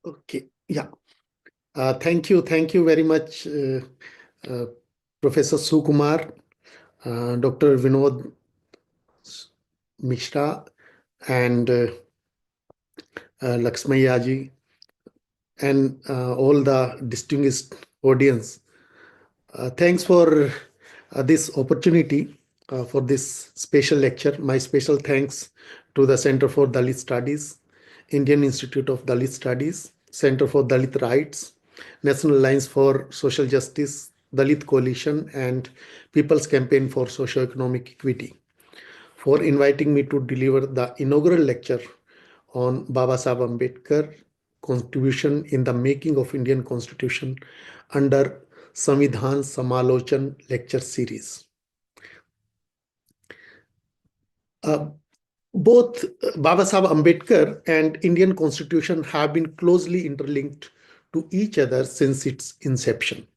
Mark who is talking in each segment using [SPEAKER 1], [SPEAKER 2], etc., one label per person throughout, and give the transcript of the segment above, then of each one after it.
[SPEAKER 1] Okay, yeah. Thank you very much, uh, Professor Sukumar, Dr. Vinod, Mishra, and Lakshmayaji, and all the distinguished audience. Thanks for this opportunity for this special lecture. My special thanks to the Center for Dalit Studies, Indian Institute of Dalit Studies, Center for Dalit Rights, National Alliance for Social Justice, Dalit Coalition, and People's Campaign for Socio-Economic Equity for inviting me to deliver the inaugural lecture on Babasaheb Ambedkar contribution in the making of Indian Constitution under Samvidan Samaalochan lecture series. Both Babasaheb Ambedkar and Indian Constitution have been closely interlinked to each other since its inception.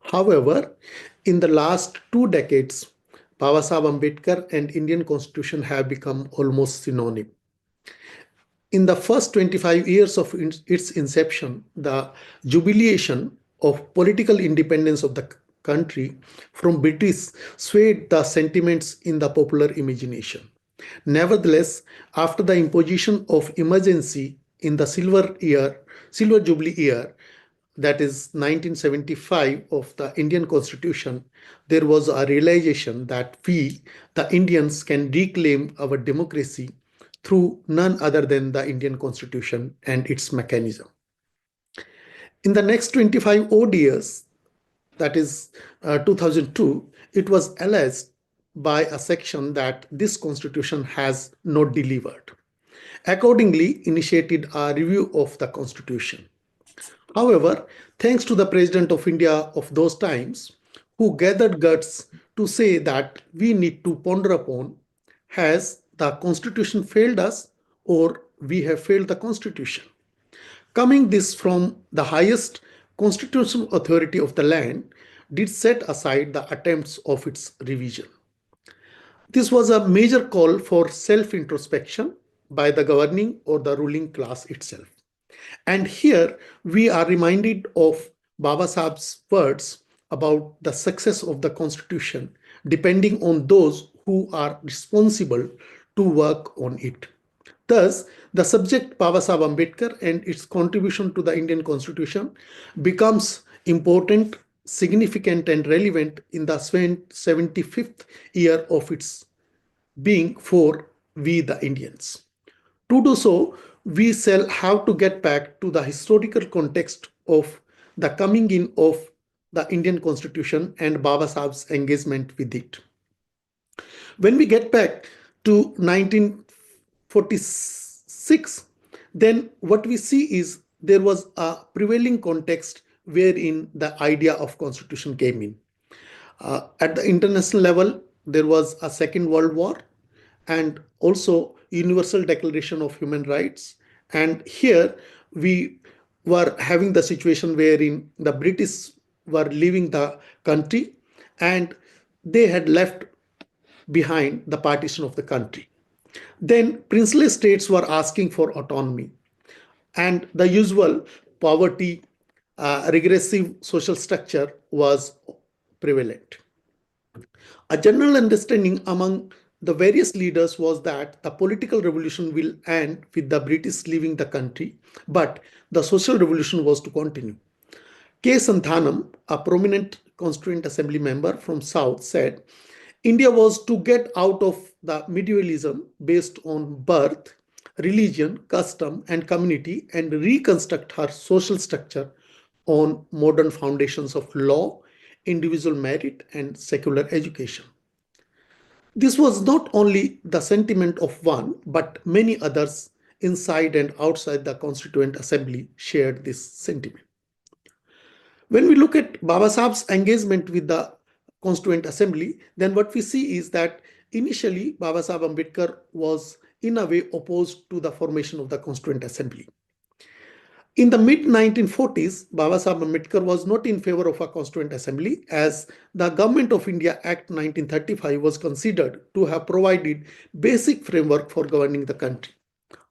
[SPEAKER 1] However, in the last 2 decades, Babasaheb Ambedkar and Indian Constitution have become almost synonym. In the first 25 years of its inception, the jubilation of political independence of the country from British swayed the sentiments in the popular imagination. Nevertheless, after the imposition of emergency in the silver jubilee year, that is 1975 of the Indian Constitution, there was a realization that we, the Indians, can reclaim our democracy through none other than the Indian Constitution and its mechanism. In the next 25 odd years, that is 2002, it was alleged by a section that this constitution has not delivered. Accordingly, initiated a review of the constitution. However, thanks to the President of India of those times, who gathered guts to say that we need to ponder upon, has the constitution failed us or we have failed the constitution? Coming this from the highest constitutional authority of the land, did set aside the attempts of its revision. This was a major call for self-introspection by the governing or the ruling class itself. And here we are reminded of Babasaheb's words about the success of the constitution depending on those who are responsible to work on it. Thus, the subject Babasaheb Ambedkar and its contribution to the Indian Constitution becomes important, significant, and relevant in the 75th year of its being for we the Indians. To do so, we shall have to get back to the historical context of the coming in of the Indian Constitution and Babasaheb's engagement with it. When we get back to 1946, then what we see is there was a prevailing context wherein the idea of constitution came in. At the international level, there was a Second World War and also Universal Declaration of Human Rights. And here we were having the situation wherein the British were leaving the country and they had left behind the partition of the country. Then princely states were asking for autonomy and the usual poverty, regressive social structure was prevalent. A general understanding among the various leaders was that the political revolution will end with the British leaving the country, but the social revolution was to continue. K. Santhanam, a prominent Constituent Assembly member from South, said India was to get out of the medievalism based on birth, religion, custom, and community and reconstruct her social structure on modern foundations of law, individual merit, and secular education. This was not only the sentiment of one, but many others inside and outside the Constituent Assembly shared this sentiment. When we look at Babasaheb's engagement with the Constituent Assembly, then what we see is that initially Babasaheb Ambedkar was in a way opposed to the formation of the Constituent Assembly. In the mid-1940s, Babasaheb Ambedkar was not in favor of a Constituent Assembly as the Government of India Act 1935 was considered to have provided basic framework for governing the country.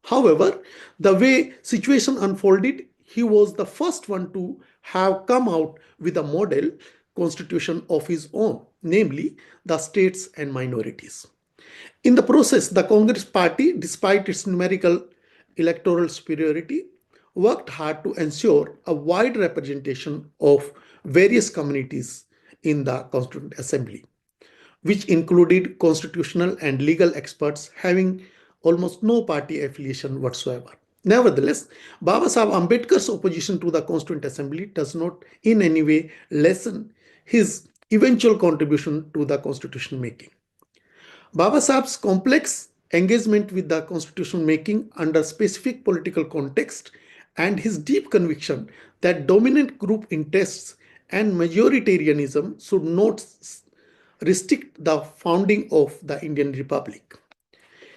[SPEAKER 1] However, the way situation unfolded, he was the first one to have come out with a model constitution of his own, namely the states and minorities. In the process, the Congress party, despite its numerical electoral superiority, worked hard to ensure a wide representation of various communities in the Constituent Assembly, which included constitutional and legal experts having almost no party affiliation whatsoever. Nevertheless, Babasaheb Ambedkar's opposition to the Constituent Assembly does not in any way lessen his eventual contribution to the constitution making. Babasaheb's complex engagement with the constitution making under specific political context and his deep conviction that dominant group interests and majoritarianism should not restrict the founding of the Indian Republic.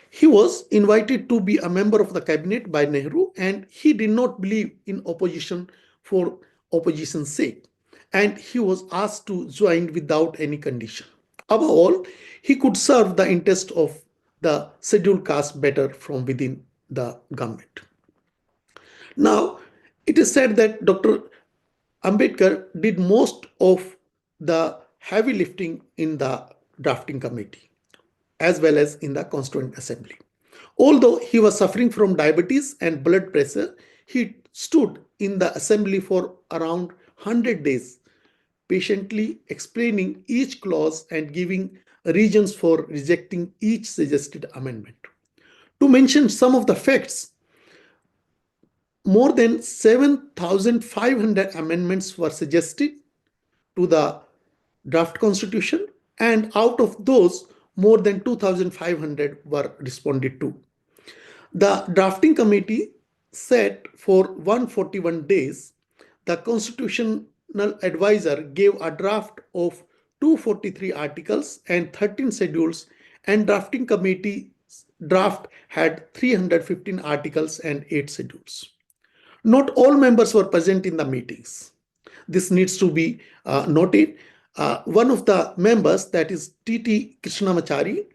[SPEAKER 1] He was invited to be a member of the cabinet by Nehru, and he did not believe in opposition for opposition's sake, and he was asked to join without any condition. Above all, he could serve the interest of the scheduled caste better from within the government. Now, it is said that Dr. Ambedkar did most of the heavy lifting in the drafting committee as well as in the Constituent Assembly. Although he was suffering from diabetes and blood pressure, he stood in the assembly for around 100 days, patiently explaining each clause and giving reasons for rejecting each suggested amendment. To mention some of the facts, more than 7,500 amendments were suggested to the draft constitution, and out of those, more than 2,500 were responded to. The drafting committee sat for 141 days. The constitutional advisor gave a draft of 243 articles and 13 schedules, and drafting committee draft had 315 articles and 8 schedules. Not all members were present in the meetings. This needs to be noted. One of the members, that is T.T. Krishnamachari,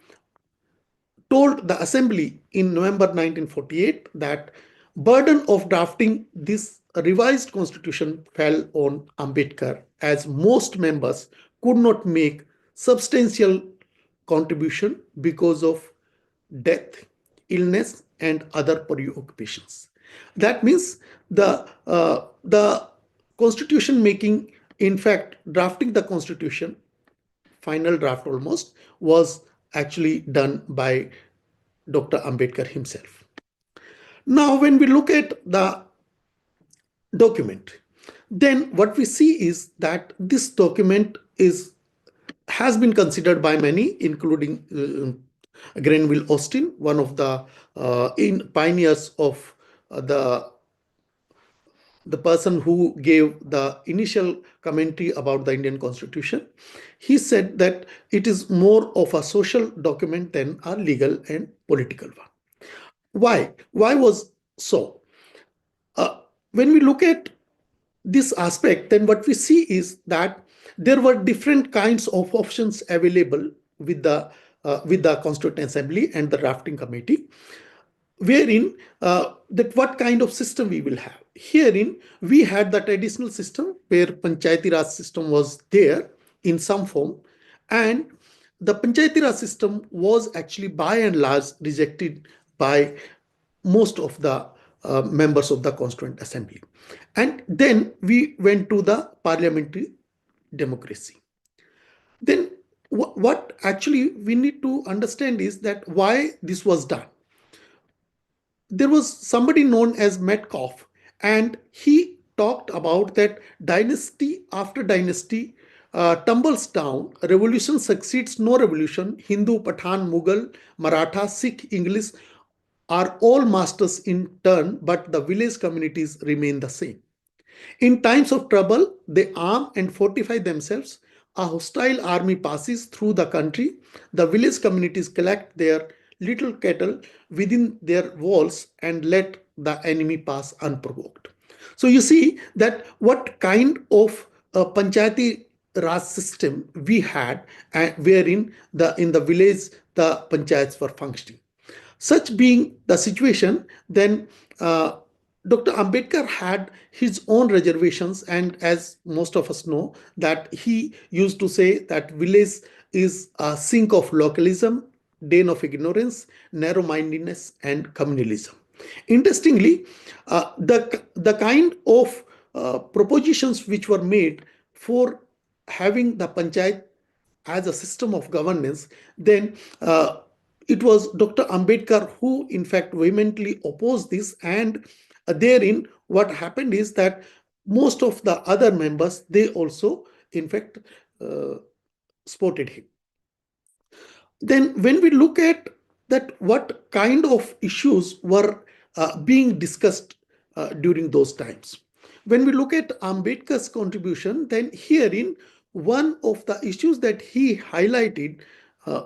[SPEAKER 1] told the assembly in November 1948 that burden of drafting this revised constitution fell on Ambedkar, as most members could not make substantial contribution because of death, illness, and other preoccupations. That means the constitution making, in fact, drafting the constitution, final draft almost, was actually done by Dr. Ambedkar himself. Now, when we look at the document, then what we see is that this document has been considered by many, including Grenville Austin, one of the pioneers of the person who gave the initial commentary about the Indian Constitution. He said that it is more of a social document than a legal and political one. Why? Why was so? When we look at this aspect, then what we see is that there were different kinds of options available with the Constituent Assembly and the drafting committee, wherein that what kind of system we will have. Herein, we had the traditional system where Panchayati Raj system was there in some form, and the Panchayati Raj system was actually by and large rejected by most of the members of the Constituent Assembly. And then we went to the parliamentary democracy. Then what actually we need to understand is that why this was done. There was somebody known as Metcalfe, and he talked about that dynasty after dynasty tumbles down, revolution succeeds no revolution, Hindu, Pathan, Mughal, Maratha, Sikh, English are all masters in turn, but the village communities remain the same. In times of trouble, they arm and fortify themselves. A hostile army passes through the country. The village communities collect their little cattle within their walls and let the enemy pass unprovoked. So you see that what kind of a Panchayati Raj system we had, wherein in the village the panchayats were functioning. Such being the situation, then Dr. Ambedkar had his own reservations, and as most of us know, that he used to say that village is a sink of localism, den of ignorance, narrow-mindedness, and communalism. Interestingly, the kind of propositions which were made for having the panchayat as a system of governance, then it was Dr. Ambedkar who, in fact, vehemently opposed this. And therein, what happened is that most of the other members, they also, in fact, uh, supported him. Then, when we look at that, what kind of issues were being discussed during those times? When we look at Ambedkar's contribution, then herein, one of the issues that he highlighted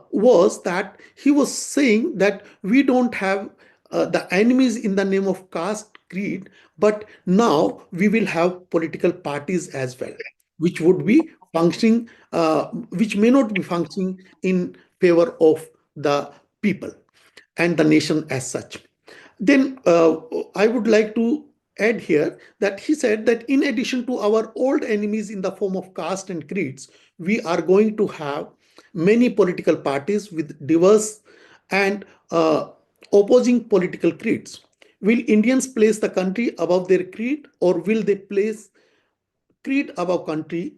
[SPEAKER 1] was that he was saying that we don't have the enemies in the name of caste, creed, but now we will have political parties as well, which would be functioning, which may not be functioning in favor of the people and the nation as such. Then I would like to add here that he said that in addition to our old enemies in the form of caste and creeds, we are going to have many political parties with diverse and opposing political creeds. Will Indians place the country above their creed, or will they place creed above country?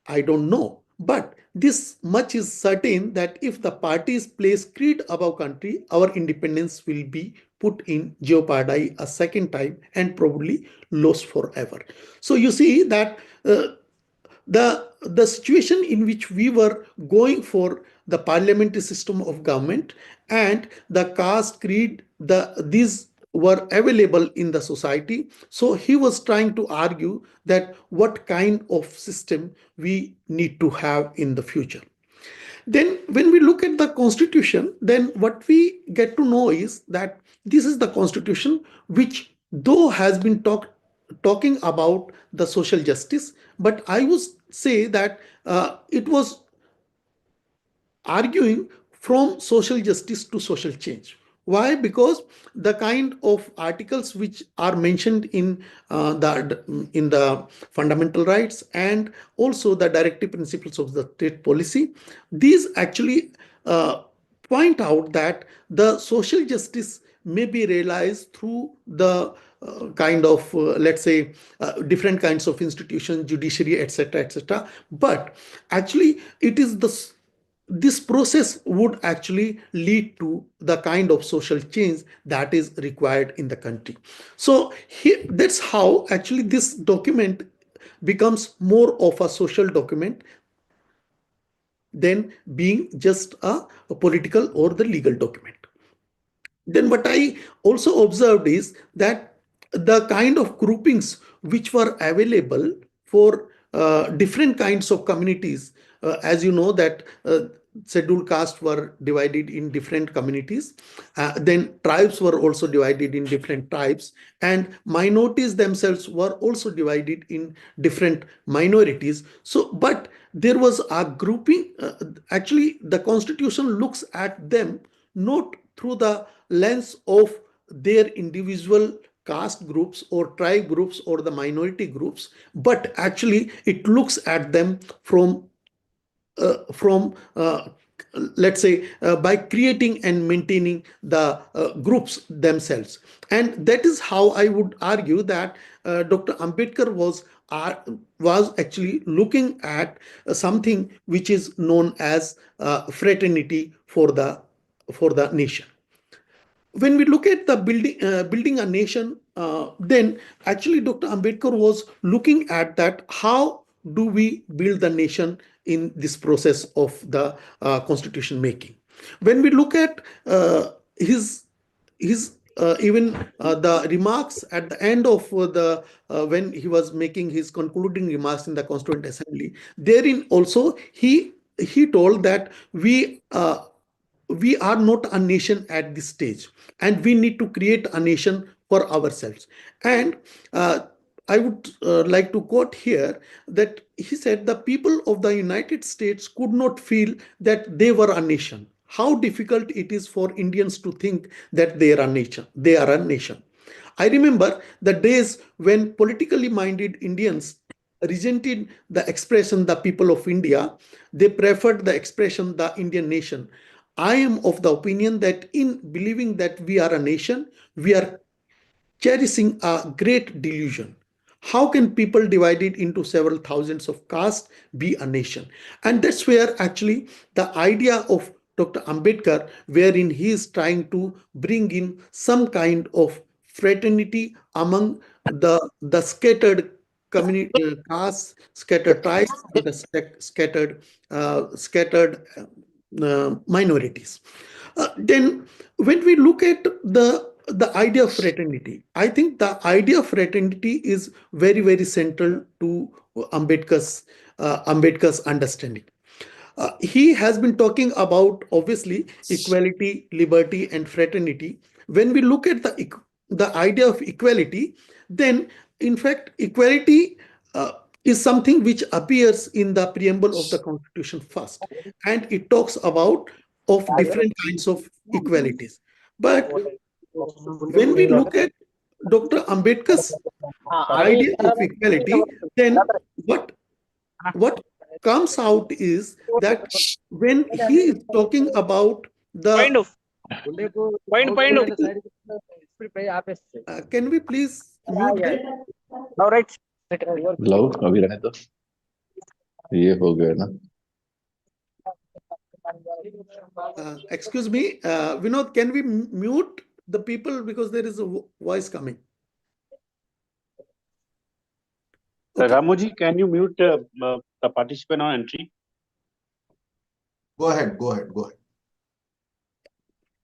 [SPEAKER 1] I don't know. But this much is certain that if the parties place creed above country, our independence will be put in jeopardy a second time and probably lost forever. So you see that the situation in which we were going for the parliamentary system of government and the caste creed, these were available in the society. So he was trying to argue that what kind of system we need to have in the future. Then when we look at the constitution, then what we get to know is that this is the constitution which, though has been talking about the social justice, but I would say that it was arguing from social justice to social change. Why? Because the kind of articles which are mentioned in the fundamental rights and also the directive principles of the state policy, these actually point out that the social justice may be realized through the kind of let's say different kinds of institutions, judiciary, etc., etc. But actually, it is this process would actually lead to the kind of social change that is required in the country. So that's how actually this document becomes more of a social document than being just a political or the legal document. Then what I also observed is that the kind of groupings which were available for different kinds of communities, as you know that scheduled castes were divided in different communities, then tribes were also divided in different tribes, and minorities themselves were also divided in different minorities. So but there was a grouping, actually the constitution looks at them not through the lens of their individual caste groups or tribe groups or the minority groups, but actually it looks at them from let's say by creating and maintaining the groups themselves. And that is how I would argue that Dr. Ambedkar was actually looking at something which is known as fraternity for the nation. When we look at the building a nation, then actually Dr. Ambedkar was looking at that how do we build the nation in this process of the constitution making. When we look at his even the remarks at the end of the when he was making his concluding remarks in the Constituent Assembly, therein also he told that we are not a nation at this stage, and we need to create a nation for ourselves. And I would like to quote here that he said the people of the United States could not feel that they were a nation. How difficult it is for Indians to think that they are a nation. I remember the days when politically minded Indians resented the expression the people of India. They preferred the expression the Indian nation. I am of the opinion that in believing that we are a nation, we are cherishing a great delusion. How can people divided into several thousands of castes be a nation? And that's where actually the idea of Dr. Ambedkar, wherein he is trying to bring in some kind of fraternity among the scattered community castes, scattered tribes, and the scattered minorities. Then, when we look at the idea of fraternity, I think the idea of fraternity is very central to Ambedkar's understanding. He has been talking about obviously equality, liberty, and fraternity. When we look at the idea of equality, then in fact equality is something which appears in the preamble of the Constitution first, and it talks about of different kinds of equalities. But when we look at Dr. Ambedkar's idea of equality, then what what comes out is that when he is talking about
[SPEAKER 2] Point
[SPEAKER 1] the
[SPEAKER 2] of point of
[SPEAKER 1] can we please mute them?
[SPEAKER 2] all right.
[SPEAKER 3] लो अभी रहने दो ये हो गया ना
[SPEAKER 1] Excuse me, Vinod, can we mute the people because there is a voice coming? Okay.
[SPEAKER 4] Ramuji, can you mute the participant on entry?
[SPEAKER 5] Go ahead.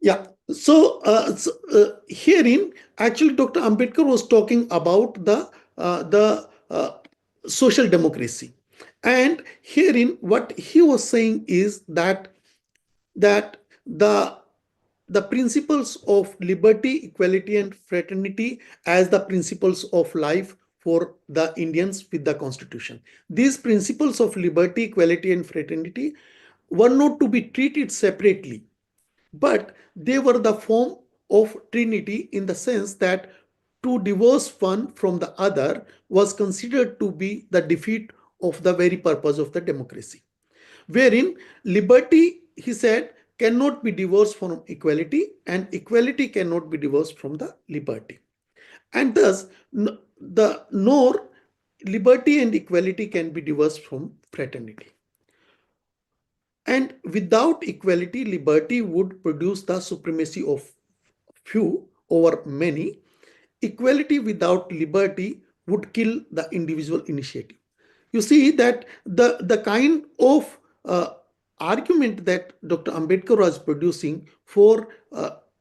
[SPEAKER 1] Yeah. So, herein, actually, Dr. Ambedkar was talking about the social democracy, and herein, what he was saying is that the principles of liberty, equality, and fraternity as the principles of life for the Indians with the Constitution. These principles of liberty, equality, and fraternity were not to be treated separately, but they were the form of Trinity in the sense that to divorce one from the other was considered to be the defeat of the very purpose of the democracy. Wherein liberty, he said, cannot be divorced from equality, and equality cannot be divorced from the liberty. And thus, nor liberty and equality can be divorced from fraternity. And without equality, liberty would produce the supremacy of few over many. Equality without liberty would kill the individual initiative. You see that the kind of argument that Dr. Ambedkar was producing for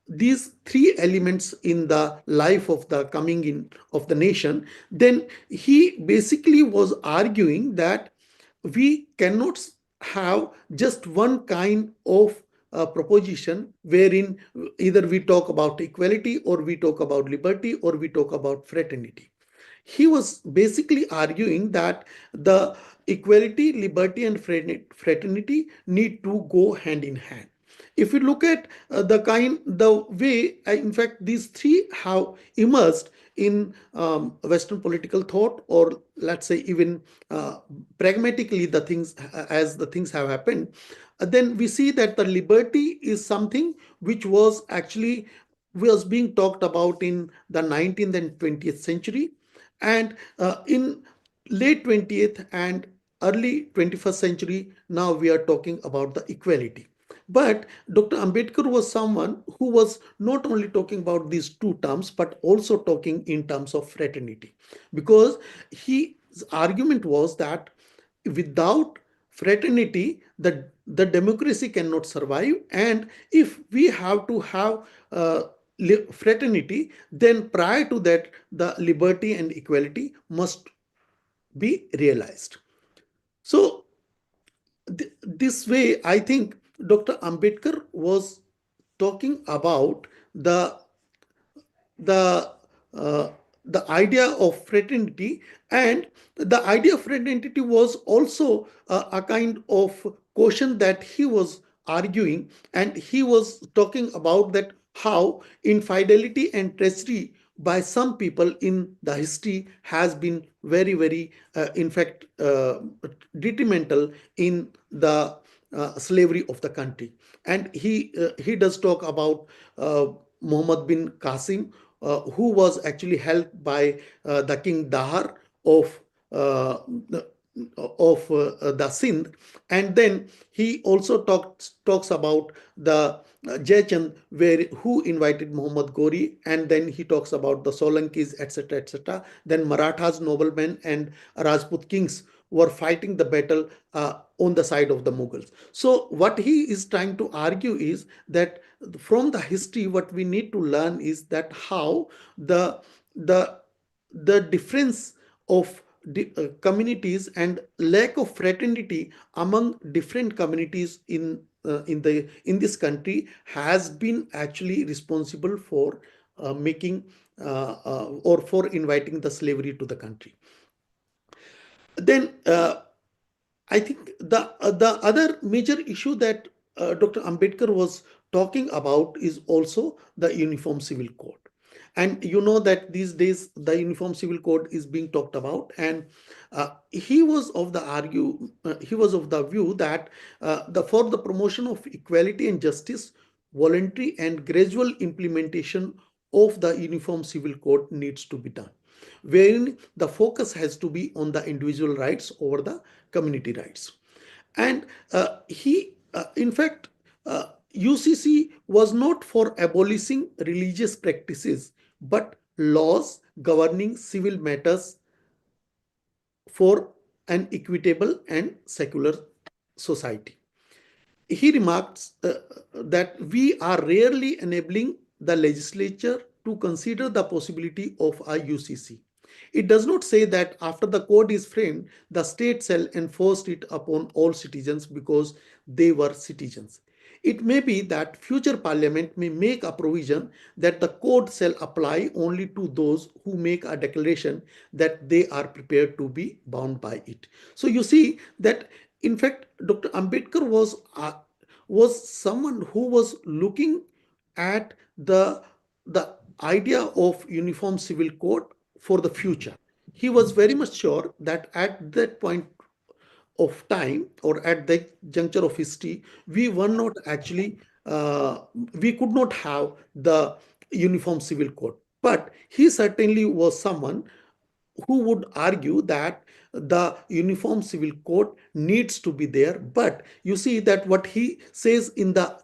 [SPEAKER 1] these three elements in the life of the coming in of the nation, then he basically was arguing that we cannot have just one kind of proposition wherein either we talk about equality or we talk about liberty or we talk about fraternity. He was basically arguing that the equality, liberty, and fraternity need to go hand in hand. If you look at the way, in fact, these three have emerged in Western political thought, or let's say even pragmatically, the things as the things have happened, then we see that the liberty is something which was actually was being talked about in the 19th and 20th century, and in late 20th and early 21st century, now we are talking about the equality. But Dr. Ambedkar was someone who was not only talking about these two terms, but also talking in terms of fraternity, because his argument was that without fraternity, the democracy cannot survive. And if we have to have fraternity, then prior to that, the liberty and equality must be realized. So, this way, I think Dr. Ambedkar was talking about the the idea of fraternity, and the idea of fraternity was also a kind of question that he was arguing, and he was talking about that how infidelity and treachery by some people in the history has been very, in fact, detrimental in the slavery of the country. And he does talk about Muhammad bin Qasim, who was actually helped by the King Dahar of uh, the Sindh. And then he also talks about the Jaychand, who invited Muhammad Gori, and then he talks about the Solankis, etc., etc. Then Marathas, noblemen, and Rajput kings were fighting the battle on the side of the Mughals. So what he is trying to argue is that from the history, what we need to learn is that how the the difference of communities and lack of fraternity among different communities in this country has been actually responsible for making or for inviting the slavery to the country. Then I think the other major issue that Dr. Ambedkar was talking about is also the Uniform Civil Code. And you know that these days the Uniform Civil Code is being talked about, and he was of the view that for the promotion of equality and justice, voluntary and gradual implementation of the Uniform Civil Code needs to be done, wherein the focus has to be on the individual rights over the community rights. And in fact, UCC was not for abolishing religious practices, but laws governing civil matters for an equitable and secular society. He remarks that we are rarely enabling the legislature to consider the possibility of a UCC. It does not say that after the code is framed, the state shall enforce it upon all citizens because they were citizens. It may be that future parliament may make a provision that the code shall apply only to those who make a declaration that they are prepared to be bound by it. So you see that in fact Dr. Ambedkar was someone who was looking at the idea of uniform civil code for the future. He was very much sure that at that point of time or at that juncture of history, we were not actually, we could not have the uniform civil code. But he certainly was someone who would argue that the uniform civil code needs to be there. But you see that what he says in the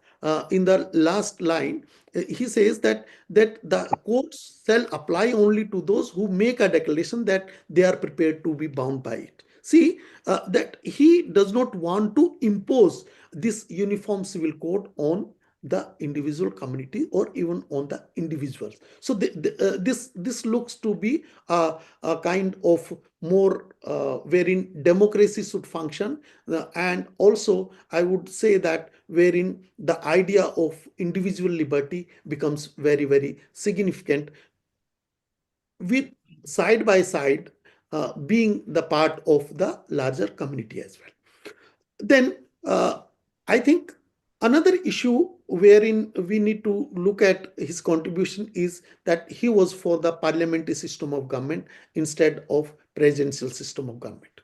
[SPEAKER 1] last line, he says that the codes shall apply only to those who make a declaration that they are prepared to be bound by it. See that he does not want to impose this uniform civil code on the individual community or even on the individuals. So this looks to be a kind of more wherein democracy should function, and also I would say that wherein the idea of individual liberty becomes very significant, with side by side being the part of the larger community as well. Then I think another issue wherein we need to look at his contribution is that he was for the parliamentary system of government instead of presidential system of government.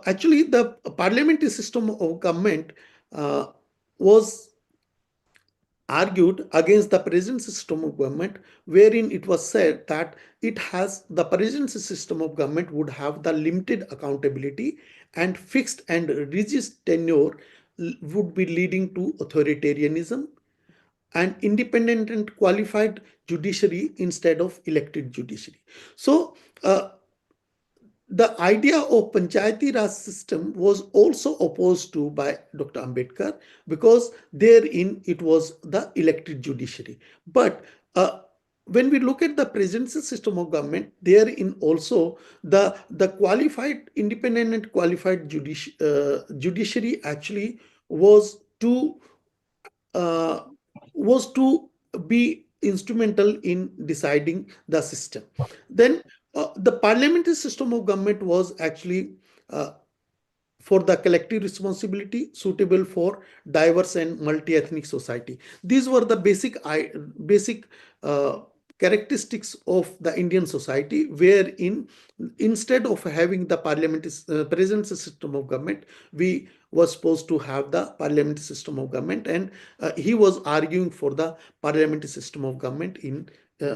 [SPEAKER 1] Actually the parliamentary system of government was argued against the presidency system of government, wherein it was said that the presidency system of government would have the limited accountability and fixed and rigid tenure would be leading to authoritarianism and independent and qualified judiciary instead of elected judiciary. So the idea of Panchayati Raj system was also opposed to by Dr. Ambedkar, because therein it was the elected judiciary. But when we look at the presidency system of government, therein also the qualified, independent and qualified judiciary actually was to be instrumental in deciding the system. Then the parliamentary system of government was actually for the collective responsibility suitable for diverse and multi-ethnic society. These were the basic uh, characteristics of the Indian society, wherein instead of having the parliamentary presidency system of government, we were supposed to have the parliamentary system of government, and he was arguing for the parliamentary system of government in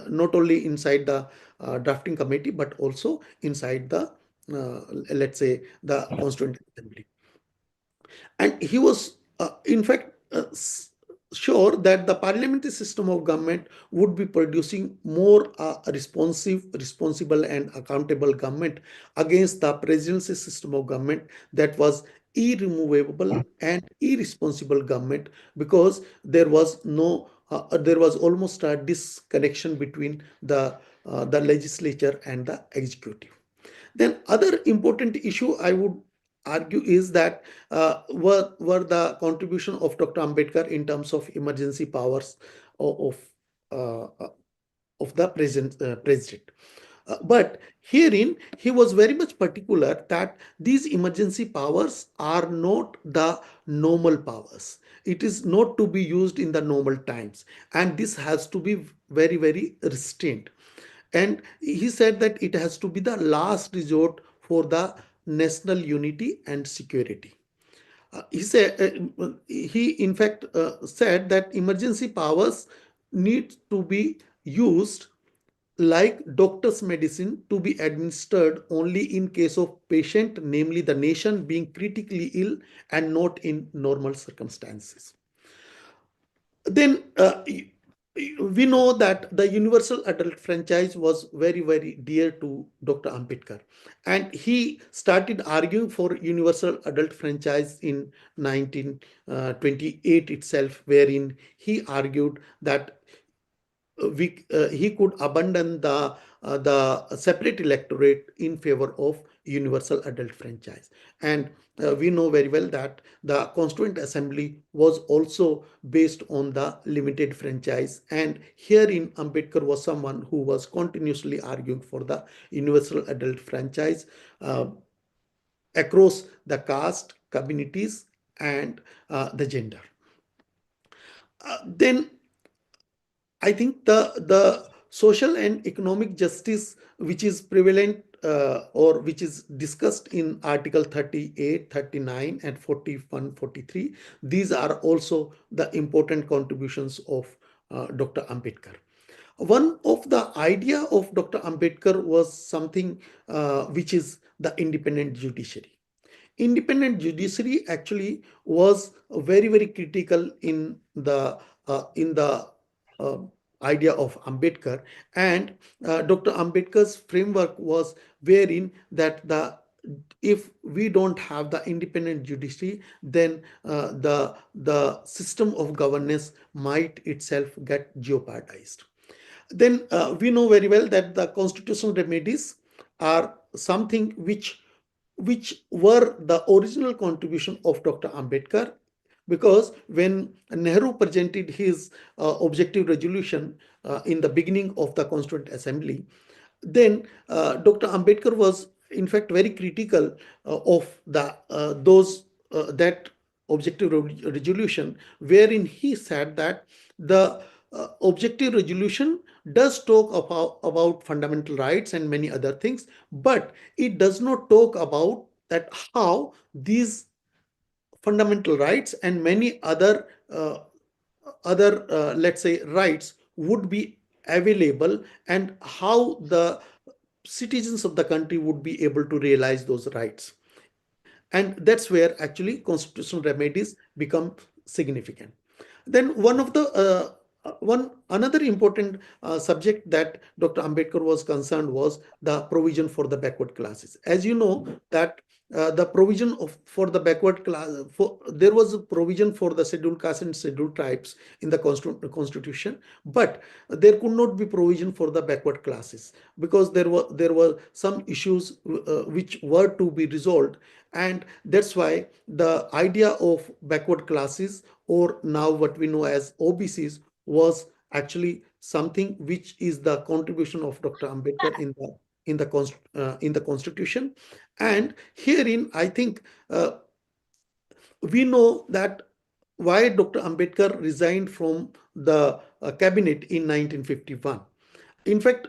[SPEAKER 1] not only inside the drafting committee but also inside the let's say the Constituent Assembly. And he was, in fact, sure that the parliamentary system of government would be producing more responsible, and accountable government against the presidency system of government that was irremovable and irresponsible government, because there was almost a disconnection between the legislature and the executive. Then other important issue I would argue is that were the contribution of Dr. Ambedkar in terms of emergency powers of uh, of the president. But herein, he was very much particular that these emergency powers are not the normal powers. It is not to be used in the normal times, and this has to be very, very restrained. And he said that it has to be the last resort for the national unity and security. He in fact said that emergency powers need to be used like doctor's medicine, to be administered only in case of patient, namely the nation, being critically ill and not in normal circumstances. Then we know that the universal adult franchise was very, very dear to Dr. Ambedkar, and he started arguing for universal adult franchise in 1928 itself, wherein he argued that he could abandon the separate electorate in favor of universal adult franchise. And we know very well that the Constituent Assembly was also based on the limited franchise, and herein Ambedkar was someone who was continuously arguing for the universal adult franchise across the caste, communities, and the gender. Then I think the social and economic justice which is prevalent or which is discussed in Article 38, 39, and 41, 43, these are also the important contributions of Dr. Ambedkar. One of the idea of Dr. Ambedkar was something which is the independent judiciary. Independent judiciary actually was very, very critical in the uh, idea of Ambedkar, and Dr. Ambedkar's framework was wherein that if we don't have the independent judiciary, then the system of governance might itself get jeopardized. Then we know very well that the constitutional remedies are something which were the original contribution of Dr. Ambedkar, because when Nehru presented his objective resolution in the beginning of the Constituent Assembly, then Dr. Ambedkar was in fact very critical of those that objective resolution, wherein he said that the objective resolution does talk about fundamental rights and many other things, but it does not talk about that how these fundamental rights and many other let's say rights would be available, and how the citizens of the country would be able to realize those rights. And that's where actually constitutional remedies become significant. Then one another important subject that Dr. Ambedkar was concerned was the provision for the backward classes. As you know that the provision for the backward class, there was a provision for the scheduled castes and scheduled tribes in the constitution, but there could not be provision for the backward classes, because there were some issues which were to be resolved, and that's why the idea of backward classes, or now what we know as OBCs, was actually something which is the contribution of Dr. Ambedkar in the in the Constitution. And herein, I think we know that why Dr. Ambedkar resigned from the cabinet in 1951. In fact,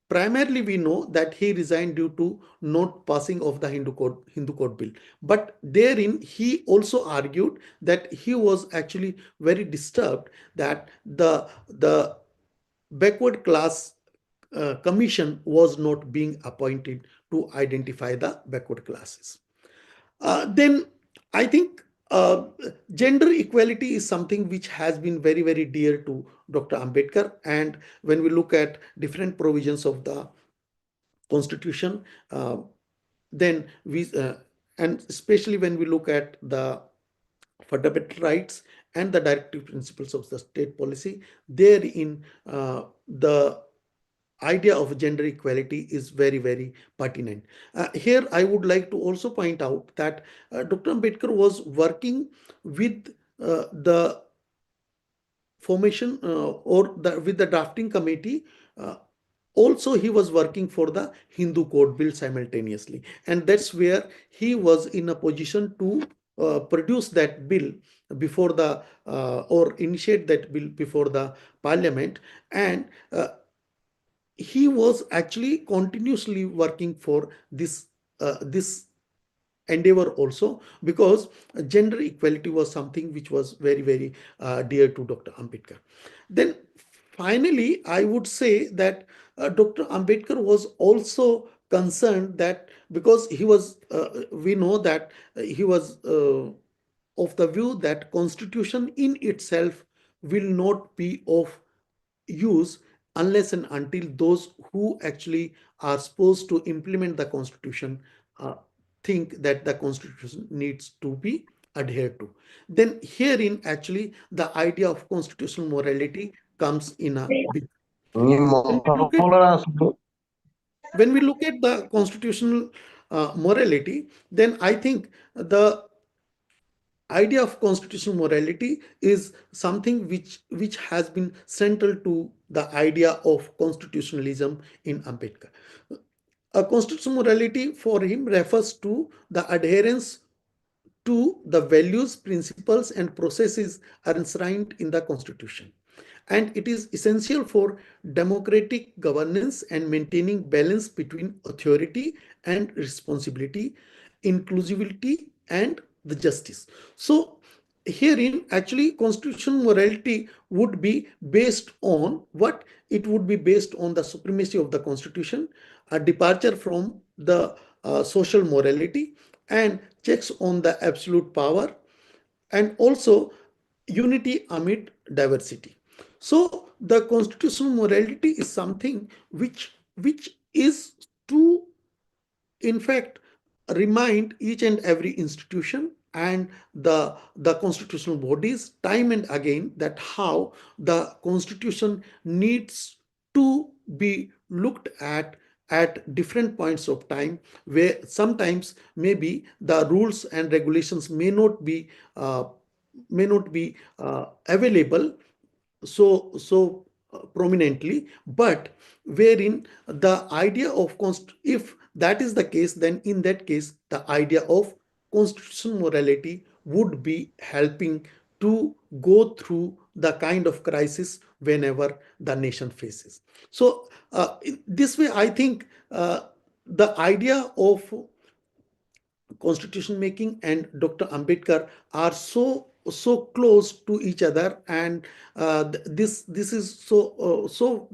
[SPEAKER 1] primarily we know that he resigned due to not passing of the Hindu Code Bill. But therein he also argued that he was actually very disturbed that the backward class commission was not being appointed to identify the backward classes. Then I think gender equality is something which has been very, very dear to Dr. Ambedkar. And when we look at different provisions of the Constitution, then and especially when we look at the fundamental rights and the directive principles of the state policy, therein the idea of gender equality is very, very pertinent. Here, I would like to also point out that Dr. Ambedkar was working with the formation with the drafting committee. Also, he was working for the Hindu Code Bill simultaneously, and that's where he was in a position to produce that bill before the or initiate that bill before the parliament. And he was actually continuously working for this endeavor also, because gender equality was something which was very, very dear to Dr. Ambedkar. Then finally, I would say that Dr. Ambedkar was also concerned that because he was, we know that he was of the view that Constitution in itself will not be of use unless and until those who actually are supposed to implement the Constitution think that the Constitution needs to be adhered to. Then herein actually the idea of constitutional morality comes in a big. When we look at the constitutional morality, then I think the idea of constitutional morality is something which has been central to the idea of constitutionalism in Ambedkar. A constitutional morality for him refers to the adherence to the values, principles, and processes enshrined in the Constitution. And it is essential for democratic governance and maintaining balance between authority and responsibility, inclusivity, and the justice. So herein actually constitutional morality would be based on what? It would be based on the supremacy of the Constitution, a departure from the social morality, and checks on the absolute power, and also unity amid diversity. So the constitutional morality is something which is to, in fact, remind each and every institution and the constitutional bodies time and again that how the Constitution needs to be looked at different points of time, where sometimes maybe the rules and regulations may not be available so prominently, but wherein the idea of if that is the case, then in that case the idea of constitutional morality would be helping to go through the kind of crisis whenever the nation faces. So this way I think the idea of constitution making and Dr. Ambedkar are so close to each other, and this is so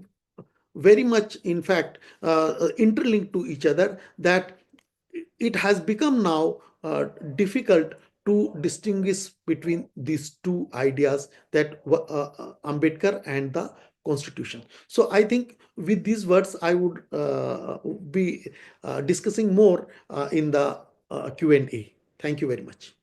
[SPEAKER 1] very much, in fact, interlinked to each other, that it has become now difficult to distinguish between these two ideas, that Ambedkar and the Constitution. So I think with these words I would be discussing more in the Q&A. Thank you very much.